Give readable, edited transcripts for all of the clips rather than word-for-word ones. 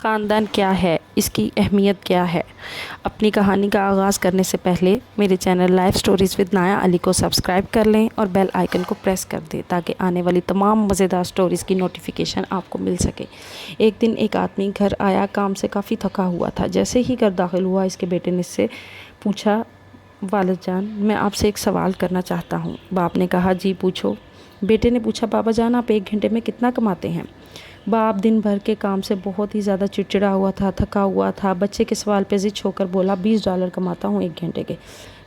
خاندان کیا ہے، اس کی اہمیت کیا ہے؟ اپنی کہانی کا آغاز کرنے سے پہلے میرے چینل لائف سٹوریز ود نایا علی کو سبسکرائب کر لیں اور بیل آئیکن کو پریس کر دیں تاکہ آنے والی تمام مزیدار سٹوریز کی نوٹیفیکیشن آپ کو مل سکے۔ ایک دن ایک آدمی گھر آیا، کام سے کافی تھکا ہوا تھا۔ جیسے ہی گھر داخل ہوا، اس کے بیٹے نے اس سے پوچھا، والد جان میں آپ سے ایک سوال کرنا چاہتا ہوں۔ باپ نے کہا جی پوچھو۔ بیٹے نے پوچھا بابا جان آپ ایک گھنٹے میں کتنا کماتے ہیں؟ باپ دن بھر کے کام سے بہت ہی زیادہ چڑچڑا ہوا تھا، تھکا ہوا تھا۔ بچے کے سوال پہ ضد ہو کر بولا $20 کماتا ہوں ایک گھنٹے کے۔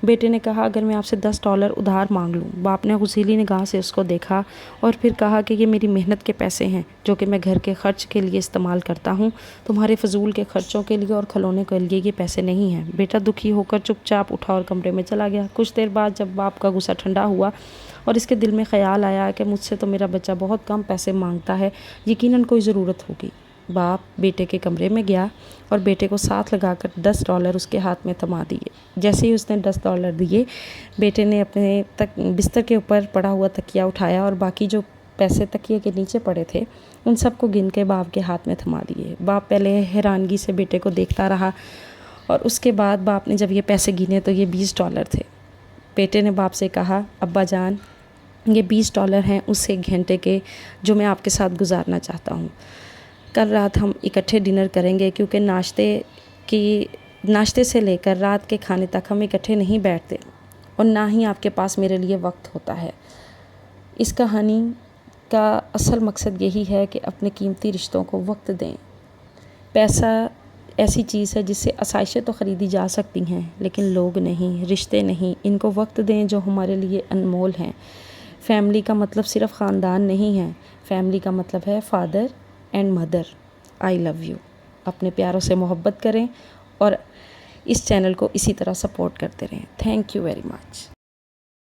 بیٹے نے کہا اگر میں آپ سے $10 ادھار مانگ لوں؟ باپ نے غصیلی نگاہ سے اس کو دیکھا اور پھر کہا کہ یہ میری محنت کے پیسے ہیں جو کہ میں گھر کے خرچ کے لیے استعمال کرتا ہوں، تمہارے فضول کے خرچوں کے لیے اور کھلونے کے لیے یہ پیسے نہیں ہیں۔ بیٹا دکھی ہو کر چپ چاپ اٹھا اور کمرے میں چلا گیا۔ کچھ دیر بعد جب باپ کا غصہ ٹھنڈا ہوا اور اس کے دل میں خیال آیا کہ مجھ سے تو میرا بچہ بہت کم پیسے مانگتا ہے، یقیناً کوئی ضرورت ہوگی۔ باپ بیٹے کے کمرے میں گیا اور بیٹے کو ساتھ لگا کر $10 اس کے ہاتھ میں تھما دیے۔ جیسے ہی اس نے $10 دیے، بیٹے نے اپنے بستر کے اوپر پڑا ہوا تکیہ اٹھایا اور باقی جو پیسے تکیے کے نیچے پڑے تھے ان سب کو گن کے باپ کے ہاتھ میں تھما دیے۔ باپ پہلے حیرانگی سے بیٹے کو دیکھتا رہا اور اس کے بعد باپ نے جب یہ پیسے گنے تو یہ $20 تھے۔ بیٹے نے باپ سے کہا ابا جان یہ $20 ہیں اس ایک گھنٹے کے جو میں آپ کے ساتھ گزارنا چاہتا ہوں۔ کل رات ہم اکٹھے ڈنر کریں گے کیونکہ ناشتے سے لے کر رات کے کھانے تک ہم اکٹھے نہیں بیٹھتے اور نہ ہی آپ کے پاس میرے لیے وقت ہوتا ہے۔ اس کہانی کا اصل مقصد یہی ہے کہ اپنے قیمتی رشتوں کو وقت دیں۔ پیسہ ایسی چیز ہے جس سے آسائشیں تو خریدی جا سکتی ہیں لیکن لوگ نہیں، رشتے نہیں۔ ان کو وقت دیں جو ہمارے لیے انمول ہیں۔ فیملی کا مطلب صرف خاندان نہیں ہے، فیملی کا مطلب ہے father and mother. I love you. اپنے پیاروں سے محبت کریں اور اس چینل کو اسی طرح سپورٹ کرتے رہیں۔ Thank you very much.